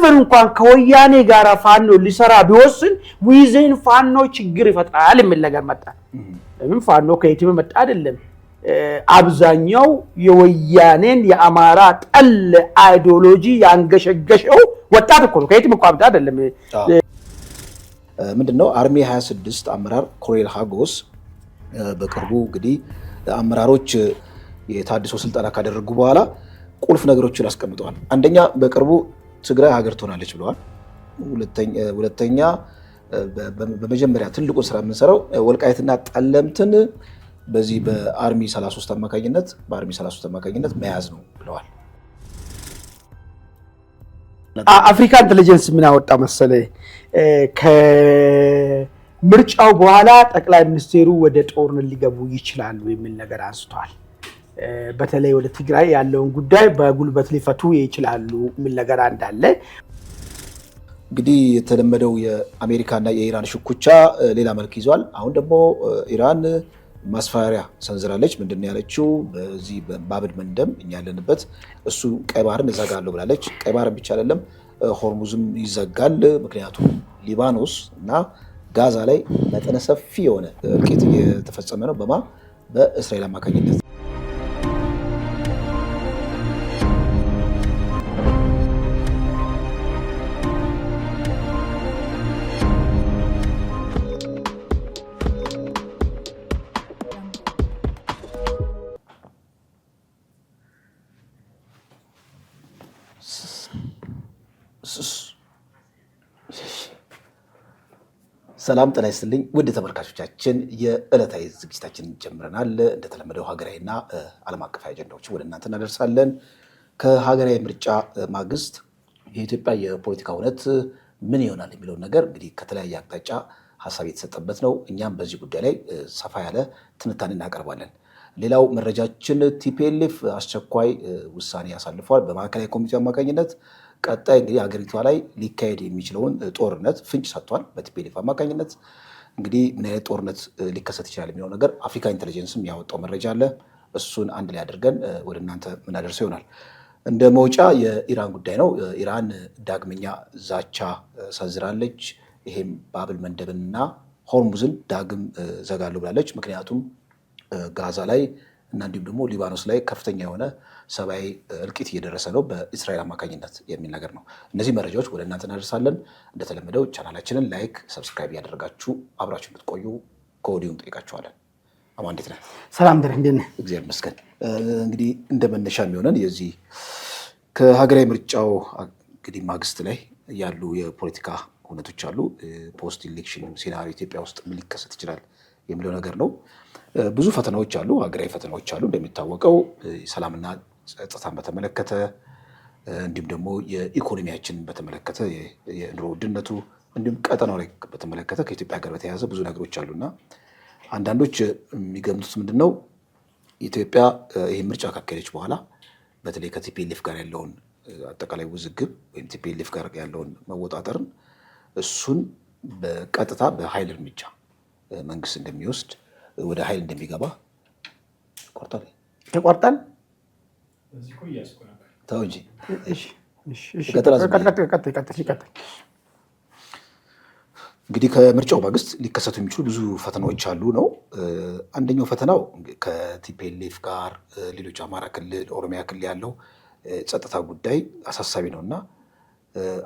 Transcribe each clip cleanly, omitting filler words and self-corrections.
ኢቭን እንኳን ከወያኔ ጋር ፋኖ ሊሰራ ቢወስን ዊዝን ፋኖ ችግር ይፈጥራል የሚል ነገር መጣ። ለምን ፋኖ ከየትም መጣ አይደለም። አብዛኛው የወያኔን የአማራ ጠል አይዲዮሎጂ ያንገሸገሸው ወጣት እኮ ነው። ከየትም እኮ አብዳ አይደለም። ምንድነው አርሚ 26 አመራር ኮሎኔል ሀጎስ በቅርቡ እንግዲህ አመራሮች የታድሶ ስልጠና ካደረጉ በኋላ ቁልፍ ነገሮችን አስቀምጠዋል። አንደኛ በቅርቡ ትግራይ ሀገር ትሆናለች ብለዋል። ሁለተኛ በመጀመሪያ ትልቁን ስራ የምንሰራው ወልቃይትና ጠለምትን በዚህ በአርሚ 33 አማካኝነት መያዝ ነው ብለዋል። አፍሪካ ኢንተለጀንስ ምን አወጣ መሰለ? ከምርጫው በኋላ ጠቅላይ ሚኒስቴሩ ወደ ጦርነት ሊገቡ ይችላሉ የሚል ነገር አንስቷል። በተለይ ወደ ትግራይ ያለውን ጉዳይ በጉልበት ሊፈቱ ይችላሉ የሚል ነገር እንዳለ። እንግዲህ የተለመደው የአሜሪካና የኢራን ሽኩቻ ሌላ መልክ ይዟል። አሁን ደግሞ ኢራን ማስፈራሪያ ሰንዝራለች። ምንድን ያለችው? በዚህ በባብል መንደም እኛ ያለንበት እሱ ቀይ ባህርን እዘጋለሁ ብላለች። ቀይ ባህርን ብቻ አይደለም ሆርሙዝም ይዘጋል። ምክንያቱም ሊባኖስ እና ጋዛ ላይ መጠነ ሰፊ የሆነ እልቂት እየተፈጸመ ነው በእስራኤል አማካኝነት። ሰላም ጤና ይስጥልኝ ውድ ተመልካቾቻችን፣ የዕለታዊ ዝግጅታችንን ጀምረናል። እንደተለመደው ሀገራዊና ዓለም አቀፋዊ አጀንዳዎችን ወደ እናንተ እናደርሳለን። ከሀገራዊ ምርጫ ማግስት የኢትዮጵያ የፖለቲካ እውነት ምን ይሆናል የሚለውን ነገር እንግዲህ ከተለያየ አቅጣጫ ሀሳብ የተሰጠበት ነው። እኛም በዚህ ጉዳይ ላይ ሰፋ ያለ ትንታኔ እናቀርባለን። ሌላው መረጃችን ቲፒኤልኤፍ አስቸኳይ ውሳኔ ያሳልፏል በማዕከላዊ ኮሚቴ አማካኝነት። ቀጣይ እንግዲህ ሀገሪቷ ላይ ሊካሄድ የሚችለውን ጦርነት ፍንጭ ሰጥቷል። በቲፒኤልኤፍ አማካኝነት እንግዲህ ምን አይነት ጦርነት ሊከሰት ይችላል የሚለው ነገር አፍሪካ ኢንተለጀንስም ያወጣው መረጃ አለ። እሱን አንድ ላይ አድርገን ወደ እናንተ ምናደርሰው ይሆናል። እንደ መውጫ የኢራን ጉዳይ ነው። ኢራን ዳግመኛ ዛቻ ሰንዝራለች። ይሄም ባብል መንደብንና ሆርሙዝን ዳግም ዘጋለሁ ብላለች። ምክንያቱም ጋዛ ላይ እና እንዲሁም ደግሞ ሊባኖስ ላይ ከፍተኛ የሆነ ሰብአዊ እልቂት እየደረሰ ነው በእስራኤል አማካኝነት የሚል ነገር ነው። እነዚህ መረጃዎች ወደ እናንተ እናደርሳለን። እንደተለመደው ቻናላችንን ላይክ፣ ሰብስክራይብ ያደረጋችሁ አብራችሁ እንድትቆዩ ከወዲሁ እንጠይቃችኋለን። አማ እንዴት ነህ? ሰላም ደህና እንዴት ነህ? እግዚአብሔር ይመስገን። እንግዲህ እንደ መነሻ የሚሆነን የዚህ ከሀገራዊ ምርጫው እንግዲህ ማግስት ላይ ያሉ የፖለቲካ ሁነቶች አሉ። ፖስት ኢሌክሽን ሴናሪዮ ኢትዮጵያ ውስጥ ምን ሊከሰት ይችላል የሚለው ነገር ነው። ብዙ ፈተናዎች አሉ፣ ሀገራዊ ፈተናዎች አሉ። እንደሚታወቀው ሰላምና ጸጥታን በተመለከተ እንዲሁም ደግሞ የኢኮኖሚያችንን በተመለከተ የኑሮ ውድነቱ እንዲሁም ቀጠናው ላይ በተመለከተ ከኢትዮጵያ ጋር በተያያዘ ብዙ ነገሮች አሉና አንዳንዶች የሚገምቱት ምንድን ነው ኢትዮጵያ ይህ ምርጫ ካካሄደች በኋላ በተለይ ከቲፒኤልኤፍ ጋር ያለውን አጠቃላይ ውዝግብ ወይም ቲፒኤልኤፍ ጋር ያለውን መወጣጠርን እሱን በቀጥታ በኃይል እርምጃ መንግስት እንደሚወስድ ወደ ኃይል እንደሚገባ ተቆርጣል። ተው እንጂ እንግዲህ ከምርጫው ማግስት ሊከሰቱ የሚችሉ ብዙ ፈተናዎች አሉ ነው። አንደኛው ፈተናው ከቲፒኤልኤፍ ጋር ሌሎች አማራ ክልል፣ ኦሮሚያ ክልል ያለው ጸጥታ ጉዳይ አሳሳቢ ነው እና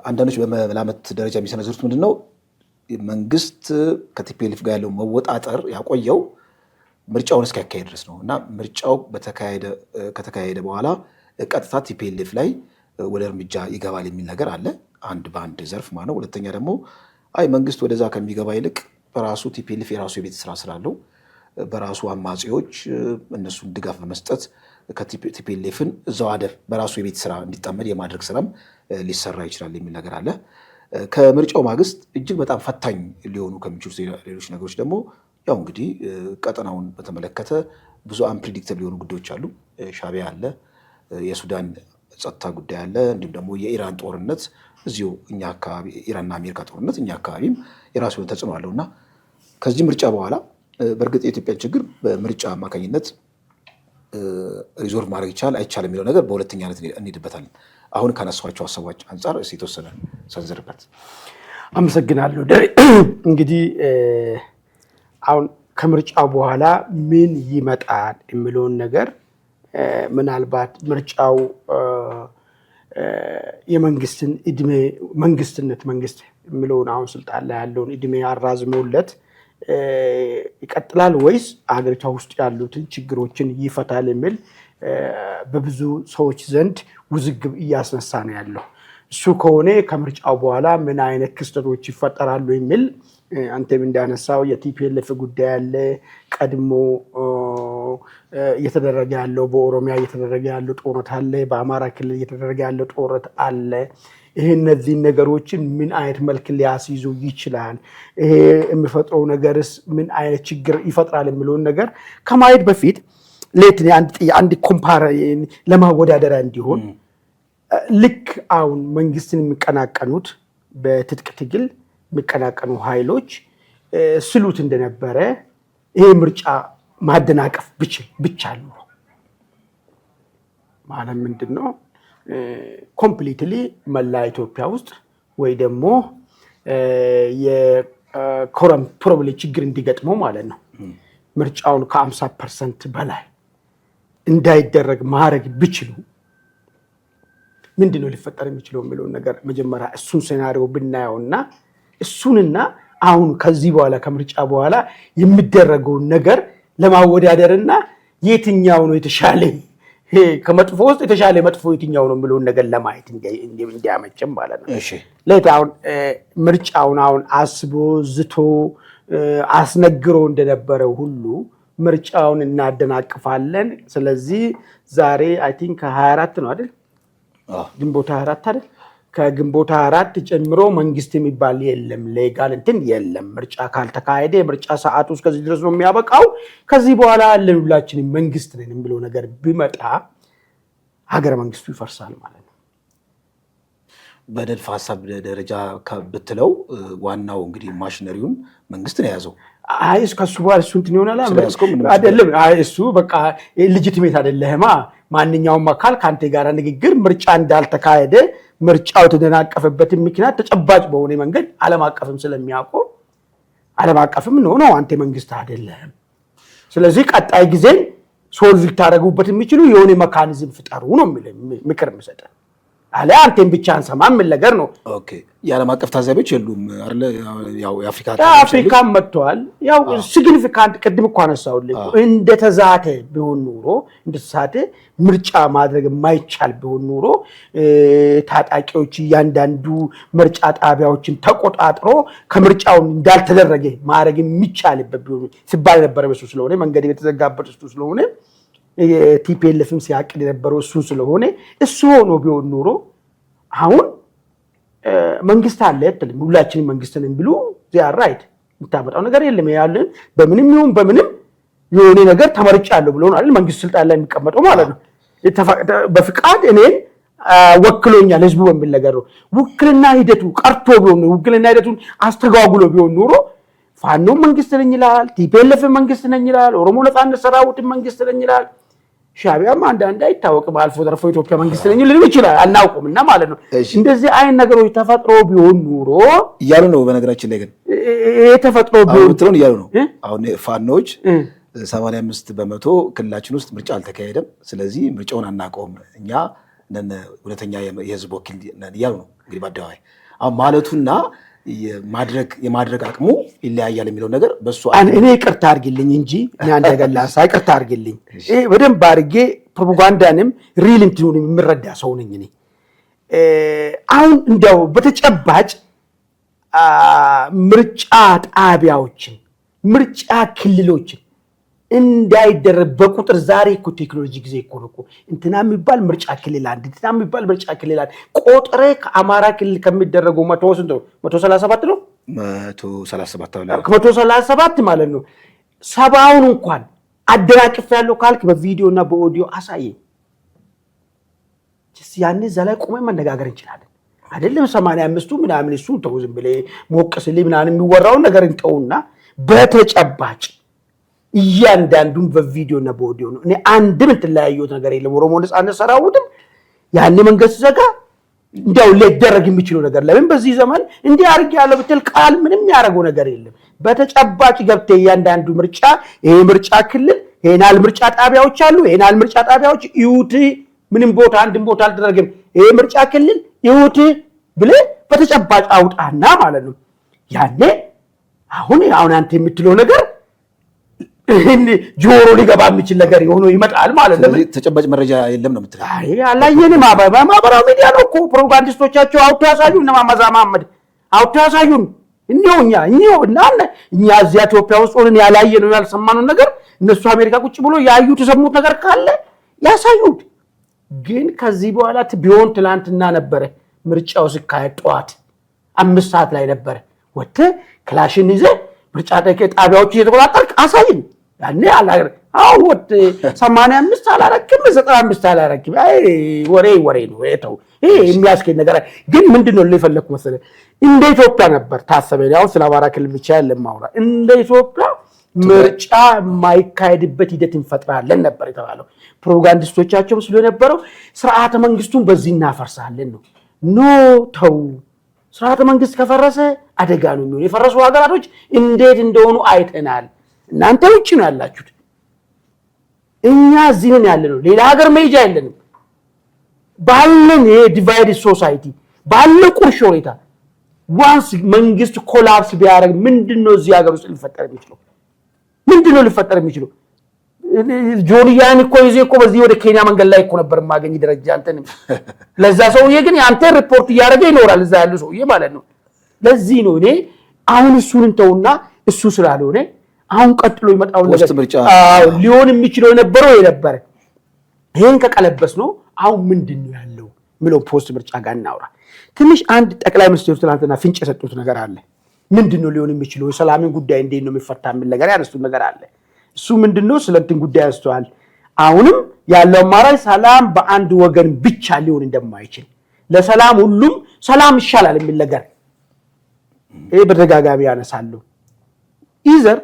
አንዳንዶች በመላመት ደረጃ የሚሰነዝሩት ምንድን ነው መንግስት ከቲፒኤልኤፍ ጋር ያለው መወጣጠር ያቆየው ምርጫውን እስኪያካሄድ ድረስ ነው እና ምርጫው ከተካሄደ በኋላ ቀጥታ ቲፒኤልኤፍ ላይ ወደ እርምጃ ይገባል የሚል ነገር አለ። በአንድ ዘርፍ ማለት ነው። ሁለተኛ ደግሞ መንግስት ወደዛ ከሚገባ ይልቅ በራሱ ቲፒኤልኤፍ የራሱ የቤት ስራ ስላለው በራሱ አማጺዎች እነሱን ድጋፍ በመስጠት ከቲፒኤልኤፍን እዛው አደር በራሱ የቤት ስራ እንዲጣመድ የማድረግ ስራም ሊሰራ ይችላል የሚል ነገር አለ። ከምርጫው ማግስት እጅግ በጣም ፈታኝ ሊሆኑ ከሚችሉ ሌሎች ነገሮች ደግሞ ያው እንግዲህ ቀጠናውን በተመለከተ ብዙ አንፕሪዲክተብል የሆኑ ጉዳዮች አሉ። ሻዕቢያ አለ፣ የሱዳን ጸጥታ ጉዳይ አለ፣ እንዲሁም ደግሞ የኢራን ጦርነት እዚሁ እኛ አካባቢ ኢራንና አሜሪካ ጦርነት እኛ አካባቢም የራሱ የሆነ ተጽዕኖ አለው እና ከዚህ ምርጫ በኋላ በእርግጥ የኢትዮጵያን ችግር በምርጫ አማካኝነት ሪዞልቭ ማድረግ ይቻላል አይቻልም የሚለው ነገር በሁለተኛነት እንሄድበታለን። አሁን ካነሷቸው ሀሳቦች አንፃር የተወሰነ ሰንዝርበት። አመሰግናለሁ ደሬ። እንግዲህ አሁን ከምርጫው በኋላ ምን ይመጣል የሚለውን ነገር ምናልባት ምርጫው የመንግስትን እድሜ መንግስት የሚለውን አሁን ስልጣን ላይ ያለውን እድሜ አራዝሞለት ይቀጥላል ወይስ አገሪቷ ውስጥ ያሉትን ችግሮችን ይፈታል የሚል በብዙ ሰዎች ዘንድ ውዝግብ እያስነሳ ነው ያለው። እሱ ከሆነ ከምርጫው በኋላ ምን አይነት ክስተቶች ይፈጠራሉ የሚል አንተም እንዳነሳው የቲፒኤልኤፍ ጉዳይ አለ። ቀድሞ እየተደረገ ያለው በኦሮሚያ እየተደረገ ያለው ጦርነት አለ። በአማራ ክልል እየተደረገ ያለው ጦርነት አለ። ይሄ እነዚህ ነገሮችን ምን አይነት መልክ ሊያስይዙ ይችላል? ይሄ የሚፈጥረው ነገርስ ምን አይነት ችግር ይፈጥራል የሚለውን ነገር ከማየት በፊት አንድ ኮምፓራ ለማወዳደሪያ እንዲሆን ልክ አሁን መንግስትን የሚቀናቀኑት በትጥቅ ትግል የሚቀናቀኑ ኃይሎች ስሉት እንደነበረ ይሄ ምርጫ ማደናቀፍ ብቻ ነው ማለት ምንድነው? ኮምፕሊትሊ መላ ኢትዮጵያ ውስጥ ወይ ደግሞ ፕሮብሌም ችግር እንዲገጥመው ማለት ነው ምርጫውን ከ50% በላይ እንዳይደረግ ማድረግ ቢችሉ ምንድነው ሊፈጠር የሚችለው የሚለውን ነገር መጀመሪያ እሱን ሴናሪዮ ብናየውና እሱንና አሁን ከዚህ በኋላ ከምርጫ በኋላ የሚደረገውን ነገር ለማወዳደርና የትኛው ነው የተሻለ ከመጥፎ ውስጥ የተሻለ መጥፎ የትኛው ነው የሚለውን ነገር ለማየት እንዲያመጭም ማለት ነው። እሺ ለታውን ምርጫውን አሁን አስቦ ዝቶ አስነግሮ እንደነበረው ሁሉ ምርጫውን እናደናቅፋለን። ስለዚህ ዛሬ አይ ቲንክ 24 ነው አይደል? ግንቦት 24 አይደል? ከግንቦት 24 ጨምሮ መንግስት የሚባል የለም፣ ሌጋል እንትን የለም። ምርጫ ካልተካሄደ ምርጫ ሰዓቱ እስከዚህ ድረስ ነው የሚያበቃው። ከዚህ በኋላ ያለን ሁላችንም መንግስት ነን የሚለው ነገር ቢመጣ ሀገረ መንግስቱ ይፈርሳል ማለት ነው። በንድፈ ሀሳብ ደረጃ ብትለው ዋናው እንግዲህ ማሽነሪውን መንግስት ነው የያዘው። አይ ከሱ በኋላ እሱ እንትን ይሆናል አይደለም። አይ እሱ በቃ ሌጂቲሜት አይደለህማ። ማንኛውም አካል ከአንተ ጋር ንግግር ምርጫ እንዳልተካሄደ ምርጫው የተደናቀፈበትን ምክንያት ተጨባጭ በሆነ መንገድ ዓለም አቀፍም ስለሚያውቁ ዓለም አቀፍም ነው አንተ መንግስት አይደለም። ስለዚህ ቀጣይ ጊዜ ሶልቭ ልታደርጉበት የሚችሉ የሆነ ሜካኒዝም ፍጠሩ ነው ምክር የምሰጠ አለ። አንተን ብቻ አንሰማም ምን ነገር ነው። ኦኬ የዓለም አቀፍ ታዛቢዎች የሉም አይደለ? ያው የአፍሪካ መጥተዋል። ያው ሲግኒፊካንት ቅድም እኮ አነሳውልኝ እንደተዛተ ቢሆን ኑሮ እንደተሳተ ምርጫ ማድረግ የማይቻል ቢሆን ኑሮ ታጣቂዎች እያንዳንዱ ምርጫ ጣቢያዎችን ተቆጣጥሮ ከምርጫው እንዳልተደረገ ማድረግ የሚቻልበት ቢሆን ሲባል ነበር። በሱ ስለሆነ መንገድ የተዘጋበት እሱ ስለሆነ ቲፒኤልኤፍም ሲያቅድ የነበረው እሱ ስለሆነ እሱ ሆኖ ቢሆን ኑሮ አሁን መንግስት አለ አይደለም ሁላችንም መንግስት ነን ቢሉ ዚያ ራይት የምታመጣው ነገር የለም። ያለን በምንም ይሁን በምንም የሆነ ነገር ተመርጫለሁ ብሎ ነው አይደል መንግስት ስልጣን ላይ የሚቀመጠው ማለት ነው። በፍቃድ እኔን ወክሎኛል ህዝቡ በሚል ነገር ነው። ውክልና ሂደቱ ቀርቶ ቢሆን ውክልና ሂደቱን አስተጓጉሎ ቢሆን ኑሮ ፋኖ መንግስት ነኝ ይላል፣ ቲፒኤልኤፍ መንግስት ነኝ ይላል፣ ኦሮሞ ነጻነት ሰራዊት መንግስት ነኝ ይላል፣ ሻቢያም አንዳንድ አይታወቅም አልፎ ተርፎ ኢትዮጵያ መንግስት ነኝ ሊል ይችላል አናውቅምና ማለት ነው። እንደዚህ አይነት ነገሮች ተፈጥሮ ቢሆን ኑሮ እያሉ ነው። በነገራችን ላይ ግን ተፈጥሮ ቢሆን ትሮን እያሉ ነው። አሁን ፋኖች 85% ክልላችን ውስጥ ምርጫ አልተካሄደም፣ ስለዚህ ምርጫውን አናውቀውም እኛ ሁለተኛ የህዝብ ወኪል ነን እያሉ ነው። እንግዲህ በአደባባይ አሁን ማለቱና የማድረግ አቅሙ ይለያያል የሚለው ነገር በሱ እኔ ይቅርታ አድርግልኝ እንጂ እኔ አንድ ነገር ላንሳ። ይቅርታ አድርግልኝ። በደንብ አድርጌ ፕሮፓጋንዳንም ሪል እንትኑን የምረዳ ሰው ነኝ እኔ። አሁን እንደው በተጨባጭ ምርጫ ጣቢያዎችን ምርጫ ክልሎችን እንዳይደረግ በቁጥር ዛሬ እኮ ቴክኖሎጂ ጊዜ እኮ ነው እኮ እንትና የሚባል ምርጫ ክልል አንድ እንትና የሚባል ምርጫ ክልል አንድ ቆጥሬ ከአማራ ክልል ከሚደረገው 137 ነው 137 ማለት ነው። 70ውን እንኳን አደናቅፍ ያለው ካልክ በቪዲዮ እና በኦዲዮ አሳየኝ። ያኔ እዛ ላይ ቆመን መነጋገር እንችላለን አይደለም። 85ቱ ምናምን እሱ ተው ዝም ብለህ ሞቅስልኝ ምናምን የሚወራውን ነገር እንተውና በተጨባጭ እያንዳንዱን በቪዲዮ እና በኦዲዮ ነው። እኔ አንድም የተለያየሁት ነገር የለም። ኦሮሞ ነጻነት ሰራዊትም ያኔ መንግስት ዘጋ እንደው ሊደረግ የሚችለው ነገር ለምን በዚህ ዘመን እንዲህ አድርግ ያለው ብትል ቃል ምንም ያደረገው ነገር የለም። በተጨባጭ ገብተህ እያንዳንዱ ምርጫ ይሄ ምርጫ ክልል ይሄናል ምርጫ ጣቢያዎች አሉ ይሄናል ምርጫ ጣቢያዎች ይውት ምንም ቦታ አንድም ቦታ አልተደረገም ይሄ ምርጫ ክልል ይውት ብለህ በተጨባጭ አውጣና ማለት ነው። ያኔ አሁን አንተ የምትለው ነገር ጆሮ ሊገባ የሚችል ነገር ሆኖ ይመጣል ማለት ነው። ተጨባጭ መረጃ የለም ነው የምትለው? አይ አላየንም። ማህበራዊ ሚዲያ ነው እኮ ፕሮፓጋንዲስቶቻቸው አውጥተው ያሳዩን። እነ ማመዛ መሐመድ አውጥተው ያሳዩን። እኛ እኛ እዚያ ኢትዮጵያ ውስጥ ሆነን ያላየነው ያልሰማነው ነገር እነሱ አሜሪካ ቁጭ ብሎ ያዩት የሰሙት ነገር ካለ ያሳዩት። ግን ከዚህ በኋላ ቢሆን ትላንትና ነበረ ምርጫው ሲካሄድ ጠዋት 5 ሰዓት ላይ ነበረ ወጥተህ ክላሽን ይዘህ ምርጫ ጣቢያዎች እየተቆጣጠርክ አሳይን። ያኔ አሁን ወጥ 85 አላረክም 95 አላረክም። አይ ወሬ ነው የተው። ይሄ የሚያስኬድ ነገር ግን ምንድነው ለፈለኩ መሰለህ እንደ ኢትዮጵያ ነበር ታሰበ። ያው ስለ አማራ ክልል ብቻ ለማውራ እንደ ኢትዮጵያ ምርጫ የማይካሄድበት ሂደት እንፈጥራለን ነበር የተባለው። ፕሮፓጋንዲስቶቻቸው ስለነበረው ስርዓተ መንግስቱን በዚህ እናፈርሳለን ነው። ኖ ተው። ስርዓተ መንግስት ከፈረሰ አደጋ ነው የሚሆነው። የፈረሱ ሀገራቶች እንዴት እንደሆኑ አይተናል። እናንተ ውጭ ነው ያላችሁት፣ እኛ እዚህ ነን ያለነው። ሌላ ሀገር መሄጃ የለንም። ባለን ይሄ ዲቫይድ ሶሳይቲ ባለ ቁርሾ ሁኔታ ዋንስ መንግስት ኮላፕስ ቢያደርግ ምንድነው እዚህ ሀገር ውስጥ ሊፈጠር የሚችለው? ምንድነው ሊፈጠር የሚችለው? ጆርያን እኮ ይዜ እኮ በዚህ ወደ ኬንያ መንገድ ላይ እኮ ነበር ማገኝ ደረጃ አንተንም ለዛ ሰውዬ ግን ያንተ ሪፖርት እያደረገ ይኖራል እዛ ያለው ሰውዬ ማለት ነው። ለዚህ ነው እኔ አሁን እሱን እንተውና እሱ ስላልሆነ አሁን ቀጥሎ ይመጣው ነገር ሊሆን የሚችለው የነበረው የነበረ ይሄን ከቀለበስ ነው። አሁን ምንድነው ያለው ምለው ፖስት ምርጫ ጋር እናውራ ትንሽ። አንድ ጠቅላይ ሚኒስትሩ ትናንትና ፍንጭ የሰጡት ነገር አለ። ምንድነው ሊሆን የሚችለው የሰላምን ጉዳይ እንዴት ነው የሚፈታ ምን ነገር ያነሱት ነገር አለ። እሱ ምንድነው ስለንትን ጉዳይ አስተዋል። አሁንም ያለው አማራጭ ሰላም በአንድ ወገን ብቻ ሊሆን እንደማይችል ለሰላም ሁሉም ሰላም ይሻላል የሚል ነገር ይሄ በተደጋጋሚ ያነሳሉ። ኢዘር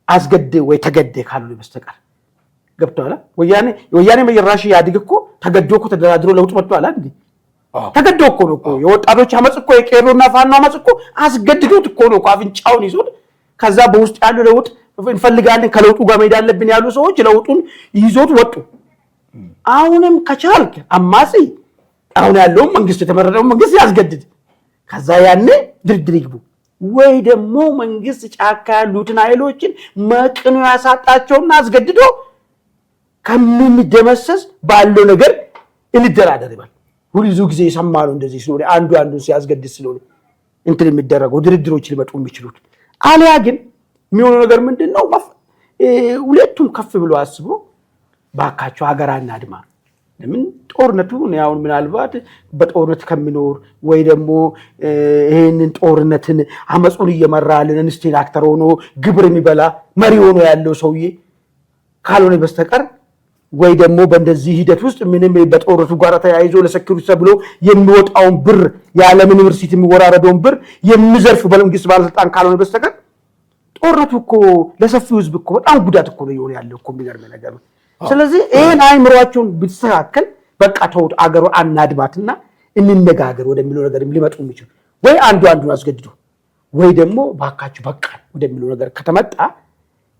አስገድ ወይ ተገደ ካሉ በስተቀር ገብቷል። ወያኔ መየራሽ ያድግ እኮ ተገዶ እኮ ተደራድሮ ለውጥ መጥቷል እንዴ? ተገዶ እኮ ነው እኮ የወጣቶች አመጽ እኮ የቄሮና ፋኖ አመጽ እኮ አስገድዶት እኮ ነው አፍንጫውን ይዞት ከዛ በውስጥ ያለው ለውጥ እንፈልጋለን ከለውጡ ጋር መሄድ አለብን ያሉ ሰዎች ለውጡን ይዞት ወጡ። አሁንም ከቻልክ አማጺ አሁን ያለው መንግስት የተመረጠው መንግስት ያስገድድ ከዛ ያኔ ድርድር ይግቡ ወይ ደግሞ መንግስት ጫካ ያሉትን ኃይሎችን መቅኖ ያሳጣቸውና አስገድዶ ከሚደመሰስ ባለው ነገር እንደራደር ይባል። ሁሉ ጊዜ ይሰማሉ እንደዚህ ስለሆነ አንዱን ሲያስገድድ ስለሆነ እንትን የሚደረገው ድርድሮች ሊመጡ የሚችሉት አሊያ ግን የሚሆነው ነገር ምንድነው? ሁለቱም ከፍ ብሎ አስቦ ባካቸው ሀገራና አድማ ለምን ጦርነቱ ነው ያው ምናልባት በጦርነት ከሚኖር ወይ ደግሞ ይሄንን ጦርነትን አመጹን እየመራልን ኢንስቲል አክተር ሆኖ ግብር የሚበላ መሪ ሆኖ ያለው ሰውዬ ካልሆነ በስተቀር ወይ ደግሞ በእንደዚህ ሂደት ውስጥ ምንም በጦርነቱ ጋር ተያይዞ ለሴኩሪቲ ተብሎ የሚወጣውን ብር የዓለምን ዩኒቨርሲቲ የሚወራረደውን ብር የሚዘርፍ በመንግስት ባለስልጣን ካልሆነ በስተቀር ጦርነቱ እኮ ለሰፊው ህዝብ እኮ በጣም ጉዳት እኮ ነው ያለው እኮ የሚገርም ነገር ነው። ስለዚህ ይሄን አይምሯቸውን ቢስተካከል በቃ ተውት አገሩ አናድማትና እንነጋገር ወደሚለው ነገር ሊመጡ የሚችሉ ወይ አንዱን አስገድዶ ወይ ደግሞ ባካችሁ በቃ ወደሚለው ነገር ከተመጣ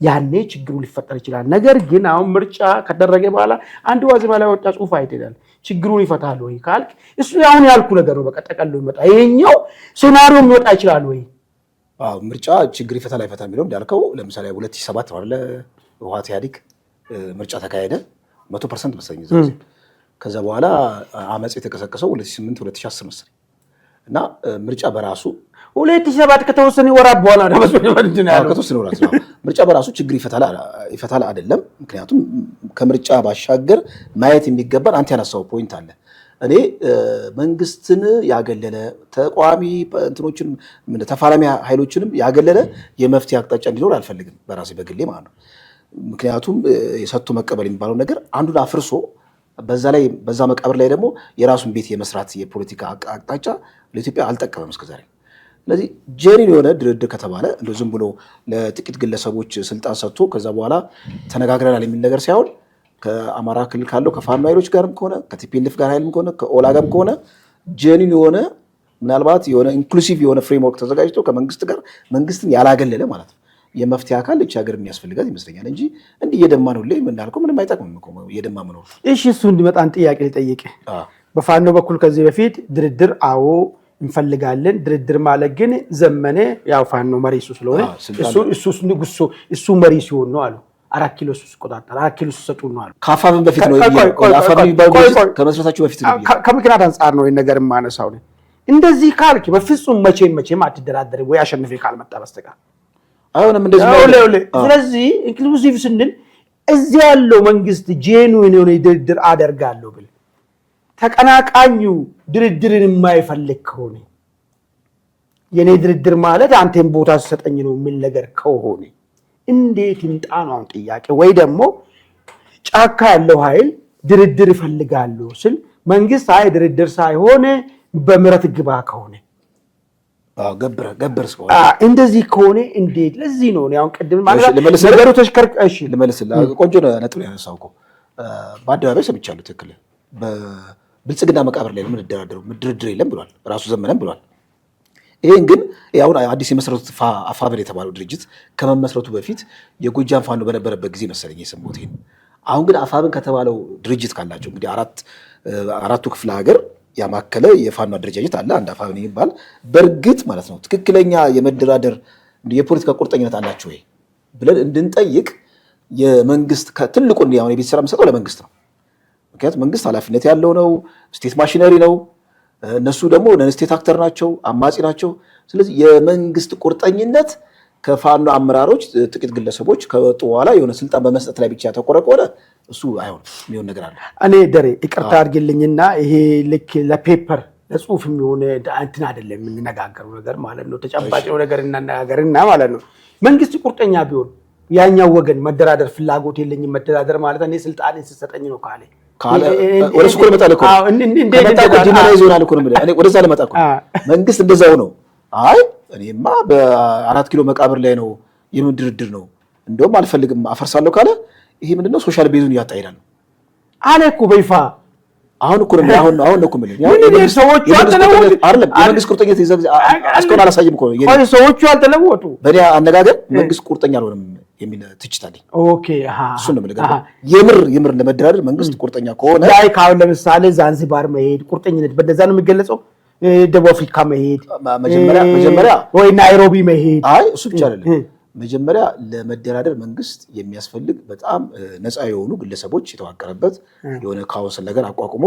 ያኔ ችግሩ ሊፈጠር ይችላል። ነገር ግን አሁን ምርጫ ከደረገ በኋላ አንድ ዋዜማ ላይ ወጣ ጽሁፍ አይተናል። ችግሩን ይፈታል ወይ ካልክ እሱ አሁን ያልኩ ነገር ነው። በቃ ጠቀሎ ይመጣ ይሄኛው ሴናሪዮ ይወጣ ይችላል ወይ? ምርጫ ችግር ይፈታል አይፈታም የሚለው እንዳልከው ለምሳሌ 2007 ነው አይደል ህወሓት ኢህአዴግ ምርጫ ተካሄደ 100% መሰለኝ ዘው ከዛ በኋላ አመጽ የተቀሰቀሰው 2008 2010 መሰለኝ እና ምርጫ በራሱ 2007 ከተወሰነ ወራት በኋላ ነው ከተወሰነ ወራት ነው ምርጫ በራሱ ችግር ይፈታል አይደለም። ምክንያቱም ከምርጫ ባሻገር ማየት የሚገባን አንተ ያነሳው ፖይንት አለ። እኔ መንግስትን ያገለለ ተቋሚ እንትኖችን ተፋላሚ ኃይሎችንም ያገለለ የመፍትሄ አቅጣጫ እንዲኖር አልፈልግም በራሴ በግሌ ማለት ነው። ምክንያቱም የሰጥቶ መቀበል የሚባለው ነገር አንዱን አፍርሶ በዛ መቃብር ላይ ደግሞ የራሱን ቤት የመስራት የፖለቲካ አቅጣጫ ለኢትዮጵያ አልጠቀመም እስከዛሬ። ስለዚህ ጄኒን የሆነ ድርድር ከተባለ እንደው ዝም ብሎ ለጥቂት ግለሰቦች ስልጣን ሰጥቶ ከዛ በኋላ ተነጋግረናል የሚል ነገር ሳይሆን ከአማራ ክልል ካለው ከፋኖ ኃይሎች ጋርም ከሆነ ከቲፒኤልኤፍ ጋር ኃይልም ከሆነ ከኦላ ጋርም ከሆነ ጀኒን የሆነ ምናልባት የሆነ ኢንክሉሲቭ የሆነ ፍሬምወርክ ተዘጋጅቶ ከመንግስት ጋር መንግስትን ያላገለለ ማለት ነው የመፍትሄ አካል እቺ ሀገር የሚያስፈልጋት ይመስለኛል እንጂ እንዲህ እየደማ ነው ላይ የምናልከው ምንም አይጠቅምም እኮ እየደማ መኖር። እሺ እሱ እንዲመጣን ጥያቄ ልጠይቅ። በፋኖ በኩል ከዚህ በፊት ድርድር አዎ እንፈልጋለን። ድርድር ማለት ግን ዘመነ ያው ፋኖ መሪ እሱ ስለሆነ እሱ መሪ ሲሆን ነው አሉ። 4 ኪሎ እሱ ሲቆጣጠር 4 ኪሎ ሲሰጡ ነው አሉ። ከአፋብን በፊት ነው አፋብን የሚባለው ከመስረታችሁ በፊት ነው። ከምክንያት አንጻር ነው ይሄን ነገር የማነሳው ነው። እንደዚህ ካልክ በፍጹም መቼም አትደራደርም ወይ አሸንፌ ካልመጣ በስተቀር አይሆንም እንደዚህ ነው። ስለዚህ ኢንክሉሲቭ ስንል እዚህ ያለው መንግስት ጄኑዊን የሆነ ድርድር አደርጋለሁ ብል ተቀናቃኙ ድርድርን የማይፈልግ ከሆነ የኔ ድርድር ማለት አንተን ቦታ ሰጠኝ ነው የሚል ነገር ከሆነ እንዴት ይምጣ ነው አሁን ጥያቄ። ወይ ደግሞ ጫካ ያለው ኃይል ድርድር ይፈልጋሉ ስል መንግስት አይ ድርድር ሳይሆን በምህረት ግባ ከሆነ ገበር ስለ እንደዚህ ከሆነ እንዴት? ለዚህ ነው አሁን ቅድም ማለት ነገሩ ተሽከርካሽ ልመልስልህ። ቆንጆ ነጥብ ያነሳው እኮ በአደባባይ ሰምቻለሁ። ትክክል በብልጽግና መቃብር ላይ ለምንደራደሩ ድርድር የለም ብሏል ራሱ ዘመነም ብሏል። ይሄን ግን አሁን አዲስ የመሰረቱት አፋብን የተባለው ድርጅት ከመመስረቱ በፊት የጎጃም ፋኖ በነበረበት ጊዜ መሰለኝ የሰማሁት ይሄን። አሁን ግን አፋብን ከተባለው ድርጅት ካላቸው እንግዲህ አራቱ ክፍለ ሀገር ያማከለ የፋኖ አደረጃጀት አለ። አንድ አፋብን ይባል በእርግጥ ማለት ነው ትክክለኛ የመደራደር የፖለቲካ ቁርጠኝነት አላቸው ወይ ብለን እንድንጠይቅ የመንግስት ትልቁ አሁን የቤት ስራ የምሰጠው ለመንግስት ነው። ምክንያቱም መንግስት ኃላፊነት ያለው ነው፣ ስቴት ማሽነሪ ነው። እነሱ ደግሞ ነን ስቴት አክተር ናቸው፣ አማጺ ናቸው። ስለዚህ የመንግስት ቁርጠኝነት ከፋኖ አመራሮች ጥቂት ግለሰቦች ከወጡ በኋላ የሆነ ስልጣን በመስጠት ላይ ብቻ ያተኮረ ከሆነ እሱ አይሆንም። የሚሆን ነገር አለ። እኔ ደሬ ይቅርታ አድርግልኝና ይሄ ልክ ለፔፐር ለጽሁፍ የሚሆን እንትን አይደለም የምንነጋገረው ነገር ማለት ነው። ተጨባጭ ነገር እናነጋገርና ማለት ነው። መንግስት ቁርጠኛ ቢሆን ያኛው ወገን መደራደር ፍላጎት የለኝም መደራደር ማለት እኔ ስልጣን ሲሰጠኝ ነው ካለ ወደ ስኩል መጣ ለኮ ወደዛ ለመጣ እኮ መንግስት እንደዛው ነው። አይ እኔማ በ4 ኪሎ መቃብር ላይ ነው የምድርድር ነው እንደውም አልፈልግም አፈርሳለሁ ካለ ይሄ ምንድነው ሶሻል ቤዙን ያጣይዳል አለ እኮ በይፋ። አሁን እኮ ነው አሁን ነው እኮ ማለት ነው ሰዎቹ አልተለወጡ አይደለም። የመንግስት ቁርጠኝነት እስካሁን አላሳይም እኮ ሰዎቹ አልተለወጡ። በእኔ አነጋገር መንግስት ቁርጠኛ አልሆነም የሚል ትችት አለኝ። ኦኬ እሱ ነው ማለት የምር ለመደራደር መንግስት ቁርጠኛ ከሆነ ላይ ካሁን ለምሳሌ ዛንዚባር መሄድ ቁርጠኝነት በደዛ ነው የሚገለጸው። ደቡብ አፍሪካ መሄድ መጀመሪያ ወይ ናይሮቢ መሄድ አይ እሱ ብቻ አይደለም። መጀመሪያ ለመደራደር መንግስት የሚያስፈልግ በጣም ነፃ የሆኑ ግለሰቦች የተዋቀረበት የሆነ ካውንስል ነገር አቋቁሞ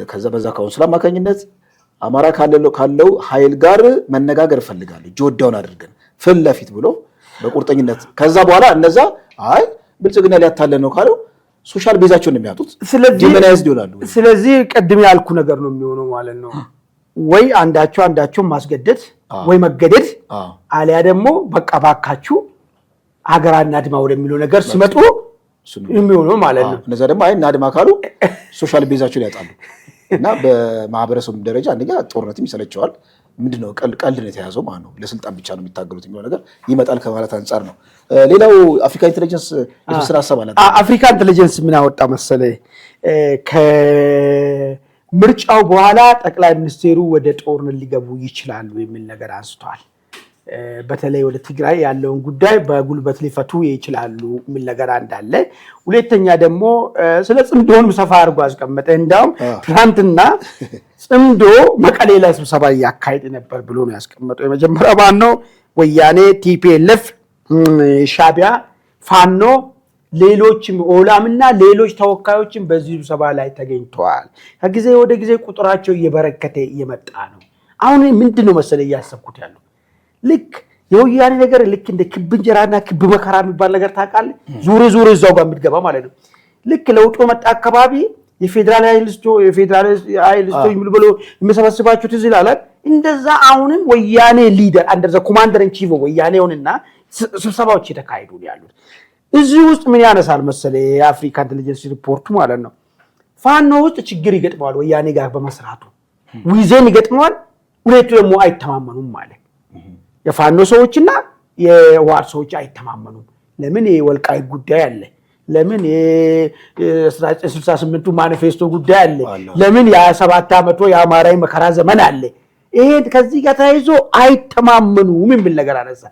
ከዛ በዛ ካውንስል አማካኝነት አማራ ካለው ኃይል ጋር መነጋገር እፈልጋለሁ ጆዳውን አድርገን ፊት ለፊት ብሎ በቁርጠኝነት ከዛ በኋላ እነዛ አይ ብልጽግና ሊያታለን ነው ካለው ሶሻል ቤዛቸውን ነው የሚያጡት። ስለዚህ ቅድም ያልኩ ነገር ነው የሚሆነው ማለት ነው። ወይ አንዳቸው ማስገደድ ወይ መገደድ አሊያ ደግሞ በቃ ባካችሁ ሀገራና አድማ ወደሚለው ነገር ሲመጡ የሚሆነው ማለት ነው። እነዛ ደግሞ አይ እናድማ ካሉ ሶሻል ቤዛቸውን ያጣሉ እና በማህበረሰቡ ደረጃ አንደኛ ጦርነትም ይሰለቸዋል። ምንድነው ቀልድ ነው የተያዘው ማለት ነው። ለስልጣን ብቻ ነው የሚታገሉት የሚለው ነገር ይመጣል ከማለት አንጻር ነው። ሌላው አፍሪካ ኢንተለጀንስ የተወሰነ ሀሳብ አለ። አፍሪካ ኢንተለጀንስ ምን አወጣ መሰለህ? ከምርጫው በኋላ ጠቅላይ ሚኒስቴሩ ወደ ጦርነት ሊገቡ ይችላሉ የሚል ነገር አንስቷል። በተለይ ወደ ትግራይ ያለውን ጉዳይ በጉልበት ሊፈቱ ይችላሉ የሚል ነገር እንዳለ፣ ሁለተኛ ደግሞ ስለ ጽምዶንም ሰፋ አድርጎ አስቀመጠ። እንዳውም ትናንትና ጽምዶ መቀሌ ላይ ስብሰባ እያካሄደ ነበር ብሎ ነው ያስቀመጠው። የመጀመሪያ ማነው? ወያኔ፣ ቲፒኤልኤፍ፣ ሻቢያ፣ ፋኖ፣ ሌሎችም ኦላምና ሌሎች ተወካዮችም በዚህ ስብሰባ ላይ ተገኝተዋል። ከጊዜ ወደ ጊዜ ቁጥራቸው እየበረከተ እየመጣ ነው። አሁን ምንድነው መሰለ እያሰብኩት ያለው ልክ የወያኔ ነገር ልክ እንደ ክብ እንጀራና ክብ መከራ የሚባል ነገር ታውቃለህ? ዙር እዛው ጋር የምትገባ ማለት ነው። ልክ ለውጦ መጣ አካባቢ የፌዴራል ኃይልስቶ ብሎ የሚሰበስባቸው ትዝ ይላል። እንደዛ አሁንም ወያኔ ሊደር አንደር ዘ ኮማንደር ኢን ቺፍ ወያኔ ሆነና ስብሰባዎች የተካሄዱ ያሉት። እዚህ ውስጥ ምን ያነሳል መሰለህ የአፍሪካ ኢንተለጀንስ ሪፖርቱ ማለት ነው። ፋኖ ውስጥ ችግር ይገጥመዋል ወያኔ ጋር በመስራቱ ዊዘን ይገጥመዋል። ሁለቱ ደግሞ አይተማመኑም ማለት የፋኖ ሰዎችና የዋር ሰዎች አይተማመኑም። ለምን? የወልቃይት ጉዳይ አለ። ለምን የ1968 ማኒፌስቶ ጉዳይ አለ፣ ለምን የ27 ዓመቱ የአማራዊ መከራ ዘመን አለ። ይሄ ከዚህ ጋር ተያይዞ አይተማመኑም የሚል ነገር አነሳ።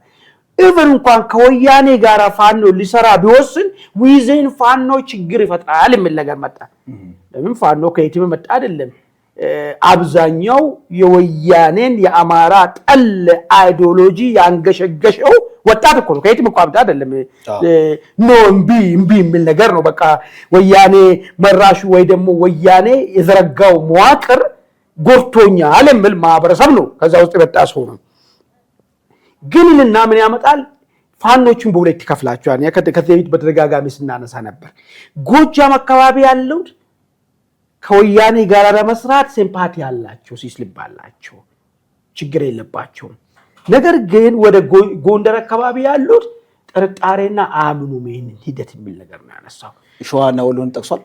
ኢቨን እንኳን ከወያኔ ጋር ፋኖ ሊሰራ ቢወስን ዊዝን ፋኖ ችግር ይፈጥራል የሚል ነገር መጣ። ለምን ፋኖ ከየትም መጣ አይደለም። አብዛኛው የወያኔን የአማራ ጠል አይዲዮሎጂ ያንገሸገሸው ወጣት እኮ ነው። ከየትም እኮ አምጣ አይደለም። ኖ እምቢ የሚል ነገር ነው። በቃ ወያኔ መራሹ ወይ ደግሞ ወያኔ የዘረጋው መዋቅር ጎርቶኛል የሚል ማህበረሰብ ነው። ከዛ ውስጥ የመጣ ሰው ነው። ግን እና ምን ያመጣል? ፋኖቹን በሁለት ይከፍላቸዋል። ከዚህ በፊት በተደጋጋሚ ስናነሳ ነበር። ጎጃም አካባቢ ያለው ከወያኔ ጋር ለመስራት ሲምፓቲ ያላቸው ሲስልባላቸው ችግር የለባቸውም። ነገር ግን ወደ ጎንደር አካባቢ ያሉት ጥርጣሬና አምኑም ይሄንን ሂደት የሚል ነገር ነው ያነሳው። ሸዋና ወሎን ጠቅሷል።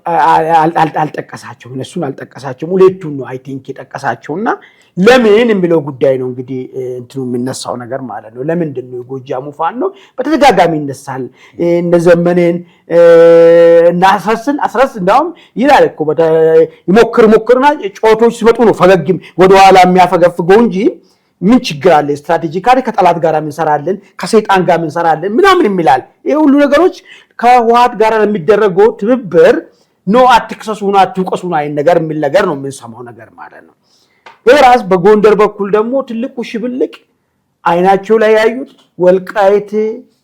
አልጠቀሳቸውም፣ እነሱን አልጠቀሳቸውም። ሁለቱን ነው አይ ቲንክ የጠቀሳቸውና ለምን የሚለው ጉዳይ ነው እንግዲህ እንትኑ የሚነሳው ነገር ማለት ነው። ለምንድን ነው የጎጃሙ ፋኖ በተደጋጋሚ ይነሳል? እነ ዘመኔን እና አስረስ እንዳውም ይላል እኮ ይሞክርና ጮቶች ሲመጡ ነው ፈገግም ወደኋላ የሚያፈገፍገው እንጂ ምን ችግር አለ? ስትራቴጂካሊ ከጠላት ጋር እንሰራለን፣ ከሰይጣን ጋር እንሰራለን ምናምን የሚላል። ይሄ ሁሉ ነገሮች ከህወሓት ጋር የሚደረገው ትብብር ነው። አትክሰሱና አትውቀሱና አይን ነገር የሚል ነገር ነው የምንሰማው ነገር ማለት ነው። በራስ በጎንደር በኩል ደግሞ ትልቁ ሽብልቅ አይናቸው ላይ ያዩት ወልቃይት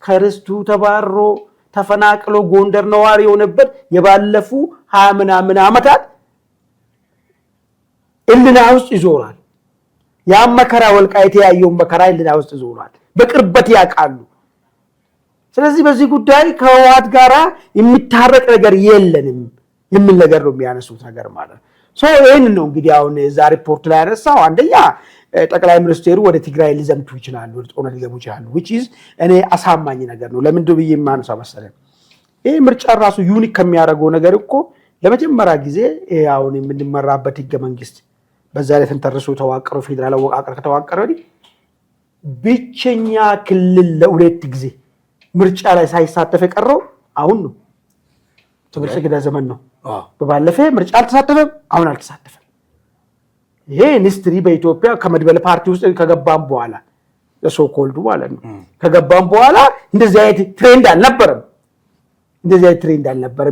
ከርስቱ ተባሮ ተፈናቅሎ ጎንደር ነዋሪ የሆነበት የባለፉ 20 ምናምን ዓመታት እልና ውስጥ ይዞራል። ያ መከራ ወልቃይት ያየው መከራ እልና ውስጥ ይዞራል። በቅርበት ያውቃሉ። ስለዚህ በዚህ ጉዳይ ከህወሓት ጋራ የሚታረቅ ነገር የለንም የሚል ነገር ነው የሚያነሱት ነገር ማለት ነው። ይህን ነው እንግዲህ አሁን እዛ ሪፖርት ላይ ያነሳው። አንደኛ ጠቅላይ ሚኒስቴሩ ወደ ትግራይ ሊዘምቱ ይችላሉ፣ ወደ ጦርነት ሊገቡ ይችላሉ። which is እኔ አሳማኝ ነገር ነው። ለምን ብዬ የማነሳው መሰለኝ፣ ይሄ ምርጫ ራሱ ዩኒክ ከሚያደርገው ነገር እኮ ለመጀመሪያ ጊዜ አሁን የምንመራበት ህገ መንግስት በዛ ላይ ተንተርሶ ተዋቀረው ፌደራል አወቃቀር ከተዋቀረ ወዲህ ብቸኛ ክልል ለሁለት ጊዜ ምርጫ ላይ ሳይሳተፍ የቀረው አሁን ነው። ብልጽግና ዘመን ነው። በባለፈ ምርጫ አልተሳተፈም፣ አሁን አልተሳተፈም። ይሄ ኢንዱስትሪ በኢትዮጵያ ከመድበለ ፓርቲ ውስጥ ከገባም በኋላ ለሶኮልዱ ማለት ነው ከገባም በኋላ እንደዚህ አይነት ትሬንድ አልነበረም።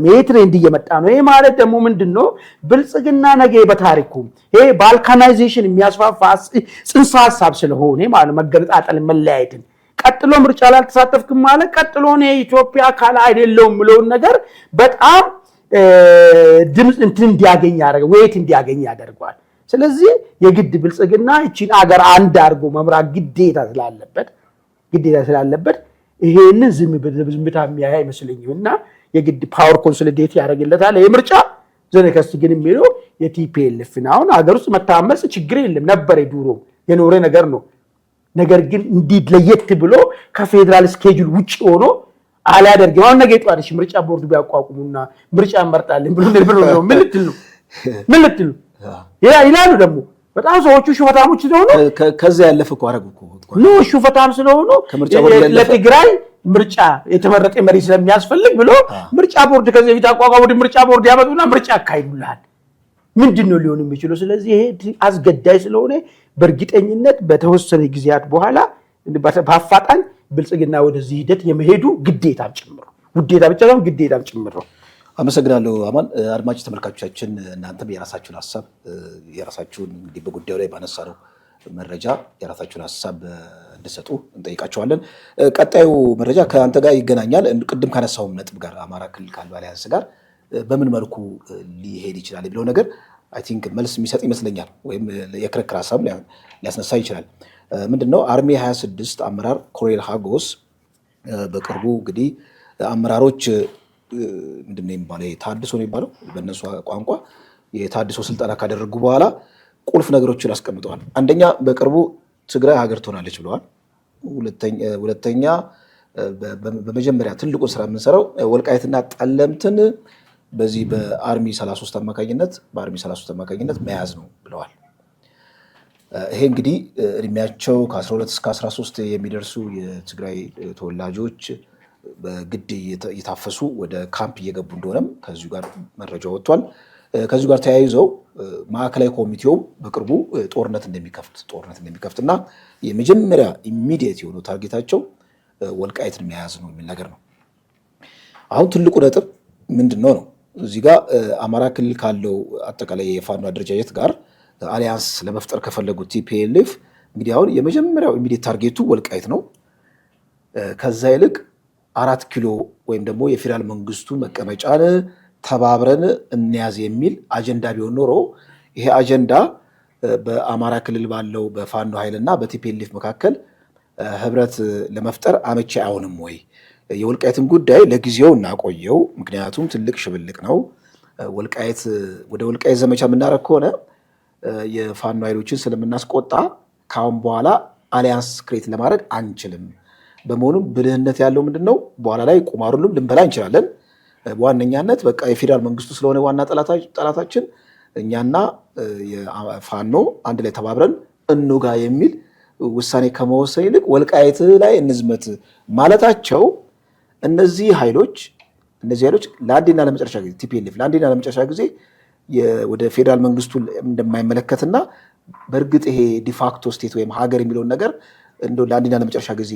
ይሄ ትሬንድ እየመጣ ነው። ይሄ ማለት ደግሞ ምንድነው? ብልጽግና ነገ በታሪኩ ይሄ ባልካናይዜሽን የሚያስፋፋ ጽንሰ ሐሳብ ስለሆነ ማለት መገነጣጠል መለያየትን ቀጥሎ ምርጫ ላይ አልተሳተፍክም ማለት ቀጥሎ ነው የኢትዮጵያ አካል አይደለም ብለውን ነገር በጣም ድምጽ እንትን እንዲያገኝ ያደርጋል፣ ወይት እንዲያገኝ ያደርጋል። ስለዚህ የግድ ብልጽግና እቺን አገር አንድ አድርጎ መምራት ግዴታ ስላለበት ይሄንን ዝምታ የሚያይ አይመስለኝም እና የግድ ፓወር ኮንሶሊዴት ያደርግለታል። ይሄ ምርጫ ዘነከስ ግን የሚለው የቲፒኤልኤፍ ነው። አሁን አገር ውስጥ መታመስ ችግር የለም ነበር፣ ድሮ የኖረ ነገር ነው። ነገር ግን እንዲህ ለየት ብሎ ከፌደራል ስኬጁል ውጪ ሆኖ አላደርግም። አሁን ነገ ጧልሽ ምርጫ ቦርዱ ቢያቋቁሙና ምርጫ እንመርጣለን ብሎ ነው ምን ልትሉ ይላሉ። ደግሞ በጣም ሰዎቹ ሹፈታሞች ስለሆኑ ከዛ ያለፈ እኮ አረጉ እኮ ነው ሹፈታም ስለሆኑ ለትግራይ ምርጫ የተመረጠ መሪ ስለሚያስፈልግ ብሎ ምርጫ ቦርድ ከዚህ በፊት አቋቋሙ ምርጫ ቦርድ ያመጡና ምርጫ አካሂዱላል። ምንድነው ሊሆን የሚችለው? ስለዚህ ይሄ አስገዳይ ስለሆነ በእርግጠኝነት በተወሰነ ጊዜያት በኋላ በአፋጣኝ ብልጽግና ወደዚህ ሂደት የመሄዱ ግዴታም ጭምር ውዴታ ብቻ ሳይሆን ግዴታም ጭምር ነው። አመሰግናለሁ አማን። አድማጭ ተመልካቾቻችን እናንተም የራሳችሁን ሀሳብ የራሳችሁን እንግዲህ በጉዳዩ ላይ ባነሳነው መረጃ የራሳችሁን ሀሳብ እንድሰጡ እንጠይቃቸዋለን። ቀጣዩ መረጃ ከአንተ ጋር ይገናኛል። ቅድም ካነሳው ነጥብ ጋር አማራ ክልል ካለው አሊያንስ ጋር በምን መልኩ ሊሄድ ይችላል የሚለው ነገር አይ ቲንክ መልስ የሚሰጥ ይመስለኛል፣ ወይም የክርክር ሀሳብ ሊያስነሳ ይችላል። ምንድነው አርሚ 26 አመራር ኮሎኔል ሃጎስ በቅርቡ እንግዲህ አመራሮች ምንድነው የሚባለው ታድሶ ነው የሚባለው በእነሱ ቋንቋ የታድሶ ስልጠና ካደረጉ በኋላ ቁልፍ ነገሮችን አስቀምጠዋል። አንደኛ በቅርቡ ትግራይ ሀገር ትሆናለች ብለዋል። ሁለተኛ በመጀመሪያ ትልቁን ስራ የምንሰራው ወልቃይትና ጠለምትን በዚህ በአርሚ 33 አማካኝነት መያዝ ነው ብለዋል። ይሄ እንግዲህ እድሜያቸው ከ12 እስከ 13 የሚደርሱ የትግራይ ተወላጆች በግድ እየታፈሱ ወደ ካምፕ እየገቡ እንደሆነም ከዚሁ ጋር መረጃ ወጥቷል። ከዚሁ ጋር ተያይዘው ማዕከላዊ ኮሚቴው በቅርቡ ጦርነት እንደሚከፍት እና የመጀመሪያ ኢሚዲየት የሆነው ታርጌታቸው ወልቃይትን መያዝ ነው የሚል ነገር ነው። አሁን ትልቁ ነጥብ ምንድነው ነው እዚህ ጋር አማራ ክልል ካለው አጠቃላይ የፋኖ አደረጃጀት ጋር አሊያንስ ለመፍጠር ከፈለጉት ቲፒኤልኤፍ እንግዲህ አሁን የመጀመሪያው ኢሚዲየት ታርጌቱ ወልቃይት ነው። ከዛ ይልቅ 4 ኪሎ ወይም ደግሞ የፌዴራል መንግስቱ መቀመጫን ተባብረን እንያዝ የሚል አጀንዳ ቢሆን ኖሮ ይሄ አጀንዳ በአማራ ክልል ባለው በፋኖ ኃይልና በቲፒኤልኤፍ መካከል ህብረት ለመፍጠር አመቺ አይሆንም ወይ? የወልቃይትን ጉዳይ ለጊዜው እናቆየው፣ ምክንያቱም ትልቅ ሽብልቅ ነው። ወደ ወልቃይት ዘመቻ የምናደርግ ከሆነ የፋኖ ኃይሎችን ስለምናስቆጣ ካሁን በኋላ አሊያንስ ክሬት ለማድረግ አንችልም። በመሆኑም ብልህነት ያለው ምንድነው በኋላ ላይ ቁማሩንም ልንበላ እንችላለን። በዋነኛነት በቃ የፌዴራል መንግስቱ ስለሆነ ዋና ጠላታችን እኛና ፋኖ አንድ ላይ ተባብረን እንውጋ የሚል ውሳኔ ከመወሰን ይልቅ ወልቃይት ላይ እንዝመት ማለታቸው እነዚህ ኃይሎች ለአንዴና ለመጨረሻ ጊዜ ቲፒኤልኤፍ ለአንዴና ለመጨረሻ ጊዜ ወደ ፌዴራል መንግስቱ እንደማይመለከትና በእርግጥ ይሄ ዲፋክቶ ስቴት ወይም ሀገር የሚለውን ነገር እንደው ለአንዴና ለመጨረሻ ጊዜ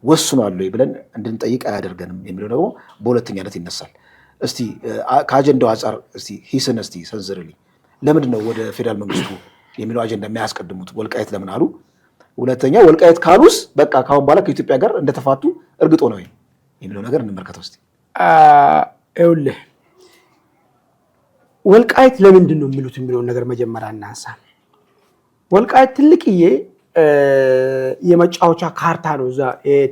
ወስኗል ወይ ብለን እንድንጠይቅ አያደርገንም የሚለው ደግሞ በሁለተኛነት ይነሳል። እስቲ ከአጀንዳው አንጻር እስቲ ሂስን እስቲ ሰንዝርልኝ። ለምንድን ነው ወደ ፌዴራል መንግስቱ የሚለው አጀንዳ የሚያስቀድሙት? ወልቃይት ለምን አሉ? ሁለተኛ ወልቃይት ካሉስ በቃ ካሁን በኋላ ከኢትዮጵያ ጋር እንደተፋቱ እርግጦ ነው የሚለው ነገር እንመልከተው እስቲ። ይኸውልህ ወልቃይት ለምንድን ነው የሚሉት የሚለውን ነገር መጀመሪያ እናንሳ። ወልቃይት ትልቅዬ የመጫወቻ ካርታ ነው እዛ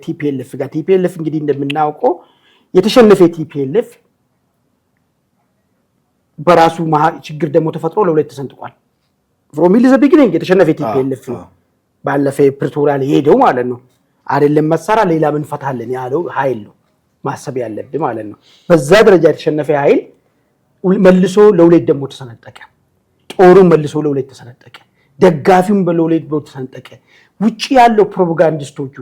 ቲፒኤልኤፍ ጋር። ቲፒኤልኤፍ እንግዲህ እንደምናውቀው የተሸነፈ ቲፒኤልኤፍ በራሱ ችግር ደግሞ ተፈጥሮ ለሁለት ተሰንጥቋል። ፍሮም ዘ ቢጊኒንግ የተሸነፈ ቲፒኤልኤፍ ነው ባለፈ ፕሪቶሪያ ላይ ሄደው ማለት ነው። አይደለም መሳሪያ ሌላ ምን ፈታለን ያለው ኃይል ነው ማሰብ ያለብን ማለት ነው። በዛ ደረጃ የተሸነፈ ኃይል መልሶ ለሁለት ደግሞ ተሰነጠቀ። ጦሩ መልሶ ለሁለት ተሰነጠቀ። ደጋፊውን ለሁለት ተሰነጠቀ። ውጪ ያለው ፕሮፓጋንዲስቶቹ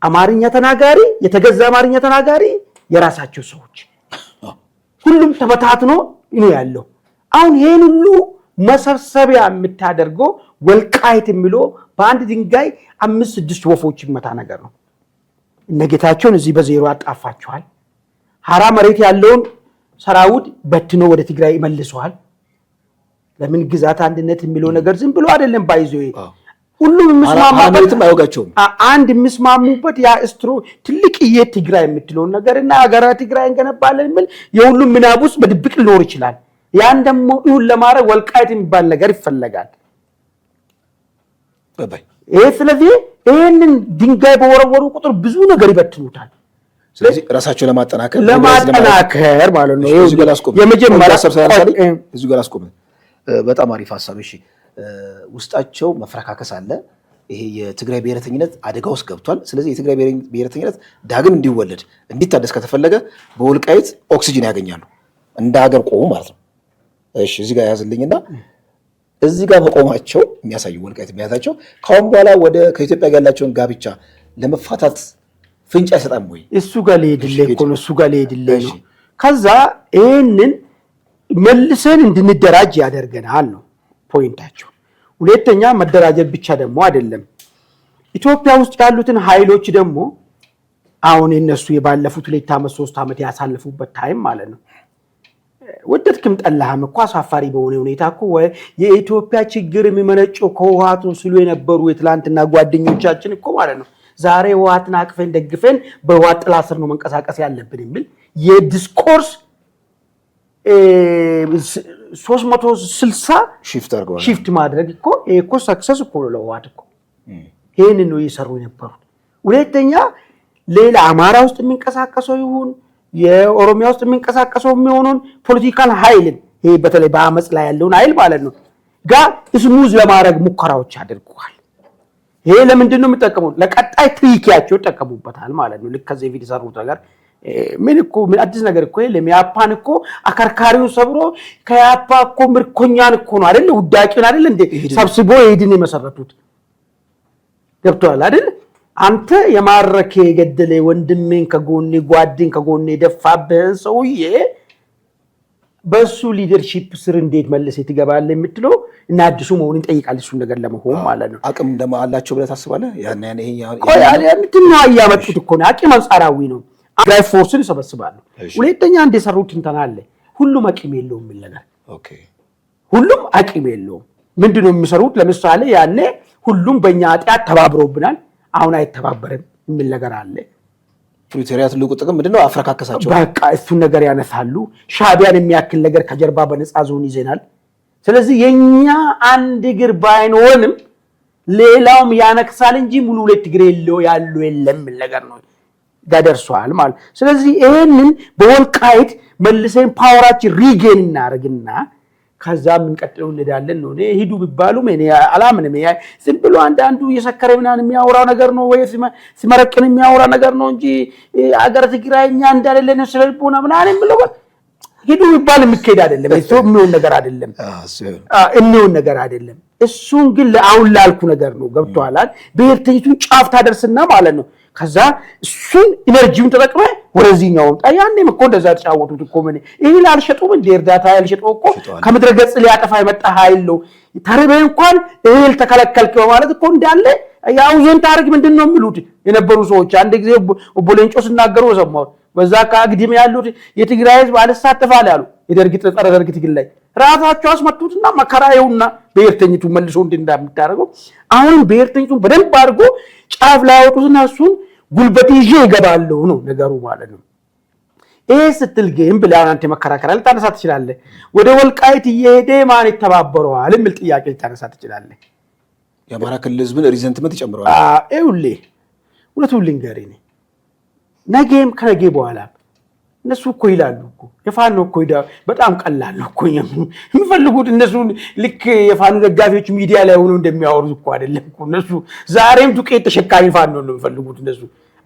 አማርኛ ተናጋሪ የተገዛ አማርኛ ተናጋሪ የራሳቸው ሰዎች ሁሉም ተበታትኖ ነው ያለው። አሁን ይሄን ሁሉ መሰብሰቢያ የምታደርገው ወልቃይት የሚለው በአንድ ድንጋይ 5-6 ወፎች ይመታ ነገር ነው። እነጌታቸውን እዚህ በዜሮ አጣፋቸዋል። ሀራ መሬት ያለውን ሰራዊት በትኖ ወደ ትግራይ መልሰዋል። ለምን ግዛት አንድነት የሚለው ነገር ዝም ብሎ አይደለም ባይዞ ሁሉም የሚስማማበትም አይወጋቸውም። አንድ የሚስማሙበት ያ ስትሮ ትልቅ የትግራይ የምትለው ነገርና ሀገራ ትግራይ እንገነባለን የሚል የሁሉም ምናብ ውስጥ በድብቅ ሊኖር ይችላል። ያን ደግሞ ይሁን ለማድረግ ወልቃይት የሚባል ነገር ይፈለጋል። ስለዚህ ይሄንን ድንጋይ በወረወሩ ቁጥር ብዙ ነገር ይበትኑታል። ስለዚህ ራሳቸው ለማጠናከር ማለት ነው። የመጀመሪያ እዚህ ጋር አስቆመ። በጣም አሪፍ ሐሳብ። እሺ ውስጣቸው መፈረካከስ አለ። ይሄ የትግራይ ብሔረተኝነት አደጋ ውስጥ ገብቷል። ስለዚህ የትግራይ ብሔረተኝነት ዳግም እንዲወለድ እንዲታደስ ከተፈለገ በወልቃይት ኦክሲጅን ያገኛሉ። እንደ ሀገር ቆሙ ማለት ነው። እሺ እዚህ ጋር ያዝልኝና እዚህ ጋር መቆማቸው የሚያሳዩ ወልቃይት የሚያሳቸው ካሁን በኋላ ከኢትዮጵያ ጋር ያላቸውን ጋብቻ ለመፋታት ፍንጭ አይሰጣም ወይ? እሱ ጋር ሊሄድልህ እኮ ነው። እሱ ጋር ሊሄድልህ ነው። ከዛ ይሄንን መልሰን እንድንደራጅ ያደርገናል ነው ፖይንታቸው። ሁለተኛ መደራጀት ብቻ ደግሞ አይደለም። ኢትዮጵያ ውስጥ ያሉትን ኃይሎች ደግሞ አሁን እነሱ የባለፉት 2 ዓመት 3 ዓመት ያሳለፉበት ታይም ማለት ነው። ወደድክም ጠላህም እኮ አሳፋሪ በሆነ ሁኔታ እኮ የኢትዮጵያ ችግር የሚመነጨው ከህወሓት ነው ሲሉ የነበሩ የትላንትና ጓደኞቻችን እኮ ማለት ነው ዛሬ ህወሓትን አቅፈን ደግፈን በህወሓት ጥላ ስር ነው መንቀሳቀስ ያለብን የሚል የዲስኮርስ 360 ሺፍት ማድረግ እኮ ሰክሰስ እኮ ነው ለህወሓት እኮ። ይሄንን ነው እየሰሩ የነበሩት። ሁለተኛ ሌላ አማራ ውስጥ የሚንቀሳቀሰው ይሁን የኦሮሚያ ውስጥ የሚንቀሳቀሰው የሚሆኑን ፖለቲካል ኃይልን ይሄ በተለይ በአመጽ ላይ ያለውን ኃይል ማለት ነው ጋር ስሙዝ ለማድረግ ሙከራዎች አድርገዋል። ይሄ ለምንድን ነው የሚጠቀሙት? ለቀጣይ ትሪኪያቸው ይጠቀሙበታል ማለት ነው። ልክ ከዚህ ቪዲዮ ሰሩት ነገር ምን አዲስ ነገር እኮ የለም። ያፓን እኮ አከርካሪውን ሰብሮ ከያፓ እኮ ምርኮኛን እኮ ነው አይደል? ውዳቂውን አይደል እንዴ ሰብስቦ ይሄድን የመሰረቱት ገብቷል አይደል? አንተ የማረከ የገደለ ወንድሜን ከጎኔ ጓድን ከጎኔ ደፋብህን ሰውዬ በሱ ሊደርሺፕ ስር እንዴት መልሰህ ትገባለህ የምትለው እና አዲሱ መሆኑን ጠይቃል እሱ ነገር ለመሆን ማለት ነው አቅም እንደማላቸው ብለህ ታስባለህ ያን ይሄ እንትና ያመጡት እኮ ነው አቅም አንጻራዊ ነው ትግራይ ፎርስን ይሰበስባሉ ሁለተኛ እንደሰሩት እንትና አለ ሁሉም አቅም የለውም የሚል ነገር ኦኬ ሁሉም አቅም የለውም ምንድነው የሚሰሩት ለምሳሌ ያኔ ሁሉም በእኛ ኃጢአት ተባብረውብናል አሁን አይተባበርም የሚል ነገር አለ ፕሪቶሪያ ትልቁ ጥቅም ምንድነው አፍረካከሳቸው በቃ እሱን ነገር ያነሳሉ ሻቢያን የሚያክል ነገር ከጀርባ በነፃ ዞን ይዘናል ስለዚህ የኛ አንድ እግር ባይኖርም ሌላውም ያነክሳል እንጂ ሙሉ ሁለት እግር ያለው የለም ነገር ነው ጋደርሷል ማለት ስለዚህ ይሄንን በወልቃይት መልሰን ፓወራችን ሪጌን እናርግና ከዛ ምን ቀጥለው እንሄዳለን ነው ሄዱ ቢባሉ ምን አላምንም ዝም ብሎ አንዳንዱ እየሰከረ ምናን የሚያወራው ነገር ነው ወይ ሲመረቅን የሚያወራ ነገር ነው እንጂ አገር ትግራይኛ እንዳለለን ስለልቦና ምናን ብለው ሄዱ ቢባል የሚከድ አይደለም እሱ የሚሆን ነገር አይደለም የሚሆን ነገር አይደለም እሱን ግን ለአሁን ላልኩ ነገር ነው ገብቷላል ብሔርተኝቱን ጫፍ ታደርስና ማለት ነው ከዛ እሱን ኢነርጂውን ተጠቅመ ወደዚህኛው ያኔም እኮ እንደዛ ተጫወቱት እኮ ምን ይሄ ላልሸጡም እንደ እርዳታ ያልሸጠው እኮ ከምድረ ገጽ ሊያጠፋ የመጣ ኃይል ነው ተርበ እንኳን እህል ተከለከልክ በማለት እኮ እንዳለ ያው ዞን ታርግ ምንድነው የሚሉት የነበሩ ሰዎች አንድ ጊዜ ኦቦሌንጮ ሲናገሩ ሰማው በዛ ካግዲም ያሉት የትግራይ ህዝብ አልሳተፋል ያሉ የደርግ ተጠረ ደርግ ትግል ላይ ራሳቸው አስመጡትና መከራየውና ብሔርተኝቱ መልሶ እንደምታረገው አሁን ብሔርተኝቱ በደንብ አድርጎ ጫፍ ላይ አወጡትና እሱን ጉልበት ይዤ ይገባለው ነው ነገሩ ማለት ነው ይሄ ስትል ግን ብለህ አንተ መከራከራል ታነሳ ትችላለህ ወደ ወልቃይት እየሄደ ማን ይተባበረዋል የሚል ጥያቄ ታነሳ ትችላለህ የአማራ ክልል ህዝብን ሪዘንትመንት ይጨምራል ሁለቱን ልንገርህ ነገም ከነገ በኋላ እነሱ እኮ ይላሉ እኮ የፋኖ እኮ በጣም ቀላል ነው እኮ የሚፈልጉት እነሱ ልክ የፋኖ ደጋፊዎች ሚዲያ ላይ ሆኖ እንደሚያወሩት እኮ አይደለም እኮ እነሱ ዛሬም ዱቄት ተሸካሚ ፋኖ ነው የሚፈልጉት እነሱ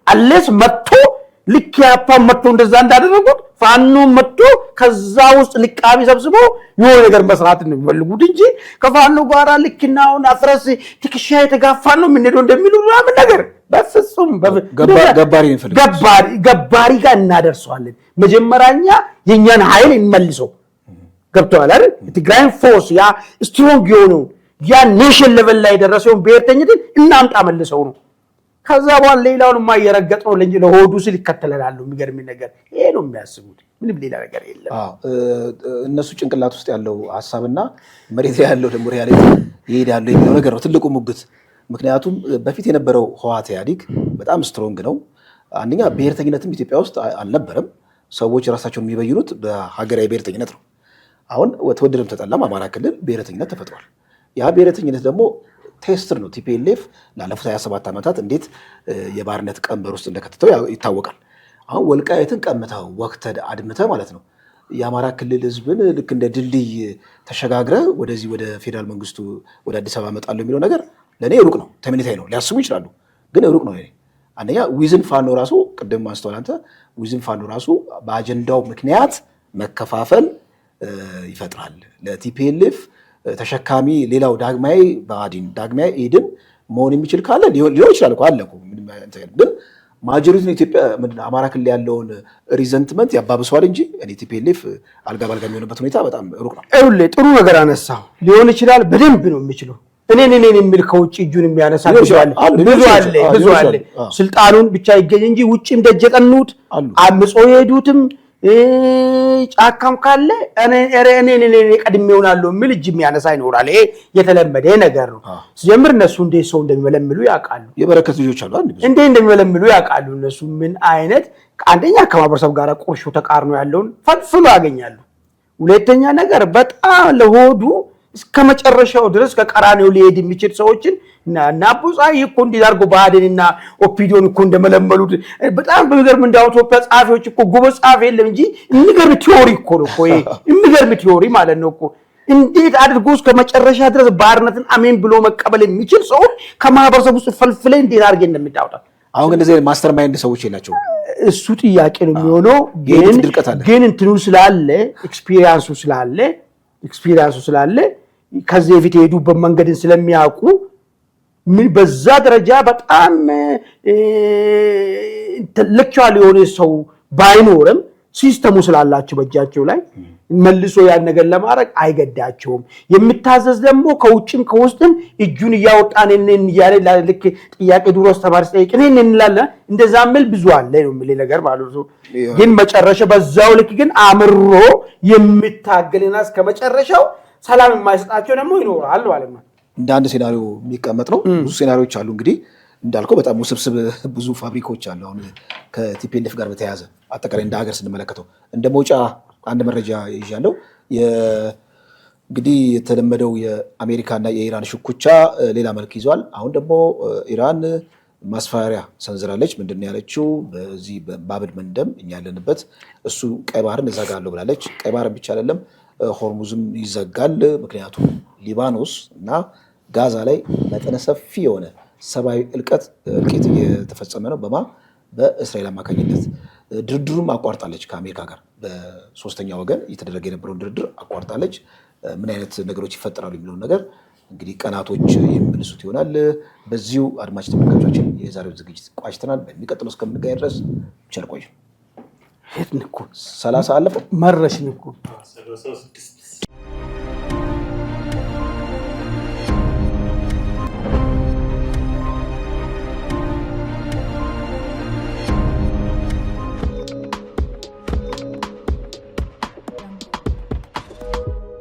አለስ መጥቶ ልክ ያፓም መጥቶ እንደዛ እንዳደረጉት ፋኖ መጥቶ ከዛ ውስጥ ልቃቢ ሰብስቦ የሆነ ነገር መስራት ነው የሚፈልጉት እንጂ ከፋኖ ጋራ ልክናውን አፍረስ ትክሻ የተጋፋን ነው የምንሄደው እንደሚሉ ምናምን ነገር በፍጹም ገባሪ ጋር እናደርሰዋለን መጀመሪያኛ የኛን ኃይል እንመልሰው ገብቷል አይደል ትግራይን ፎርስ ያ ስትሮንግ የሆነው ያ ኔሽን ሌቨል ላይ ደረሰው ብሔርተኝነትን እናምጣ መልሰው ነው ከዛ በኋላ ሌላውን ማየረገጠው ለሆዱ ሲል ይከተላሉ የሚገርም ነገር ይሄ ነው የሚያስቡት ምንም ሌላ ነገር የለም እነሱ ጭንቅላት ውስጥ ያለው ሐሳብና መሬት ላይ ያለው ደግሞ ሪያሊቲ ይሄዳል የሚለው ነገር ነው ትልቁ ሙግት ምክንያቱም በፊት የነበረው ህዋት ያዲግ በጣም ስትሮንግ ነው አንደኛ ብሔርተኝነትም ኢትዮጵያ ውስጥ አልነበረም ሰዎች ራሳቸውን የሚበይኑት በሀገራዊ ብሔርተኝነት ነው አሁን ወተወደደም ተጠላም አማራ ክልል ብሔርተኝነት ተፈጥሯል ያ ብሔርተኝነት ደግሞ ቴስትር ነው ቲፒኤልኤፍ ላለፉት 27 ዓመታት እንዴት የባርነት ቀንበር ውስጥ እንደከተተው ይታወቃል አሁን ወልቃይትን ቀምተው ወክተድ አድምተህ ማለት ነው የአማራ ክልል ህዝብን ልክ እንደ ድልድይ ተሸጋግረ ወደዚህ ወደ ፌደራል መንግስቱ ወደ አዲስ አበባ መጣለው የሚለው ነገር ለኔ ሩቅ ነው ተመኒታይ ነው ሊያስቡ ይችላሉ ግን ሩቅ ነው አንደኛ ዊዝን ፋኖ ራሱ ቅድም ማስተዋል አንተ ዊዝን ፋኖ ራሱ በአጀንዳው ምክንያት መከፋፈል ይፈጥራል ለቲፒኤልኤፍ ተሸካሚ ሌላው ዳግማይ ባዲን ዳግማይ ኢድን መሆን የሚችል ካለ ሊሆን ይችላል እኮ አለኩ ግን ማጆሪቲን ኢትዮጵያ አማራ ክልል ያለውን ሪዘንትመንት ያባብሰዋል እንጂ ቲፒኤልኤፍ አልጋ ባልጋ የሚሆንበት ሁኔታ በጣም ሩቅ ነው ጥሩ ነገር አነሳው ሊሆን ይችላል በደንብ ነው የሚችለው እኔን የሚል ከውጭ እጁን የሚያነሳ ብዙ አለ ስልጣኑን ብቻ ይገኝ እንጂ ውጭም ደጀጠኑት አምጾ የሄዱትም ጫካም ካለ እኔ ቀድሜ ሆናለሁ የሚል እጅ የሚያነሳ ይኖራል ይሄ የተለመደ ነገር ነው ሲጀምር እነሱ እንዴት ሰው እንደሚመለምሉ ያውቃሉ የበረከት ልጆች አሉ እንዴት እንደሚመለምሉ ያውቃሉ እነሱ ምን አይነት አንደኛ ከማህበረሰብ ጋር ቁርሾ ተቃርኖ ያለውን ፈጽሞ ያገኛሉ ሁለተኛ ነገር በጣም ለሆዱ እስከ መጨረሻው ድረስ ከቀራኔው ሊሄድ የሚችል ሰዎችን እና አቡጻይ እኮ እንዲዳርጎ ባደንና ኦፒዲዮን እኮ እንደመለመሉት በጣም በሚገርም እንዳው ኢትዮጵያ ጻፊዎች እኮ ጎበዝ ጻፊ የለም እንጂ የሚገርም ቲዮሪ እኮ ነው እኮ የሚገርም ቲዮሪ ማለት ነው እኮ እንዴት አድርጎ እስከ መጨረሻ ድረስ ባርነትን አሜን ብሎ መቀበል የሚችል ሰው ከማህበረሰቡ ውስጥ ፈልፍለ እንዴት አድርገ እንደምታወጣ አሁን እንደዚህ ማስተር ማይንድ ሰዎች የላቸው እሱ ጥያቄ ነው የሚሆነው ግን እንትኑ ስላለ ኤክስፒሪየንሱ ስላለ ከዚህ በፊት የሄዱበት መንገድን ስለሚያውቁ በዛ ደረጃ በጣም ኢንተሌክቹዋል የሆነ ሰው ባይኖርም ሲስተሙ ስላላቸው በእጃቸው ላይ መልሶ ያን ነገር ለማድረግ አይገዳቸውም። የሚታዘዝ ደግሞ ከውጭም ከውስጥም እጁን እያወጣን እያለ ልክ ጥያቄ ድሮ አስተማሪ ጠይቅ እንላለን። እንደዛ ምል ብዙ አለ ነው የሚል ነገር ማለት ነው። ግን መጨረሻ በዛው ልክ ግን አምሮ የሚታገልና እስከ መጨረሻው ሰላም የማይሰጣቸው ደግሞ ይኖራል ማለት ነው። እንደ አንድ ሴናሪዮ የሚቀመጥ ነው። ብዙ ሴናሪዎች አሉ እንግዲህ እንዳልከው በጣም ውስብስብ ብዙ ፋብሪካዎች አሉ። አሁን ከቲፒኤልኤፍ ጋር በተያያዘ አጠቃላይ እንደ ሀገር ስንመለከተው እንደ መውጫ አንድ መረጃ ይዣለሁ። እንግዲህ የተለመደው የአሜሪካና የኢራን ሽኩቻ ሌላ መልክ ይዟል። አሁን ደግሞ ኢራን ማስፈራሪያ ሰንዝራለች። ምንድን ነው ያለችው? በዚህ በባብል መንደም እኛ ያለንበት እሱ ቀይ ባህርን እዘጋለሁ ብላለች። ቀይ ባህርን ብቻ አይደለም ሆርሙዝም ይዘጋል። ምክንያቱም ሊባኖስ እና ጋዛ ላይ መጠነ ሰፊ የሆነ ሰብአዊ እልቂት እየተፈጸመ ነው። በእስራኤል አማካኝነት ድርድሩም አቋርጣለች። ከአሜሪካ ጋር በሶስተኛ ወገን እየተደረገ የነበረውን ድርድር አቋርጣለች። ምን አይነት ነገሮች ይፈጠራሉ የሚለውን ነገር እንግዲህ ቀናቶች የሚመልሱት ይሆናል። በዚሁ አድማጭ ተመልካቾችን የዛሬው ዝግጅት ቋጭተናል። በሚቀጥለው እስከምንገናኝ ድረስ ቸር ቆዩ። ሄድን እኮ 30 አለፈው መረሽን እኮ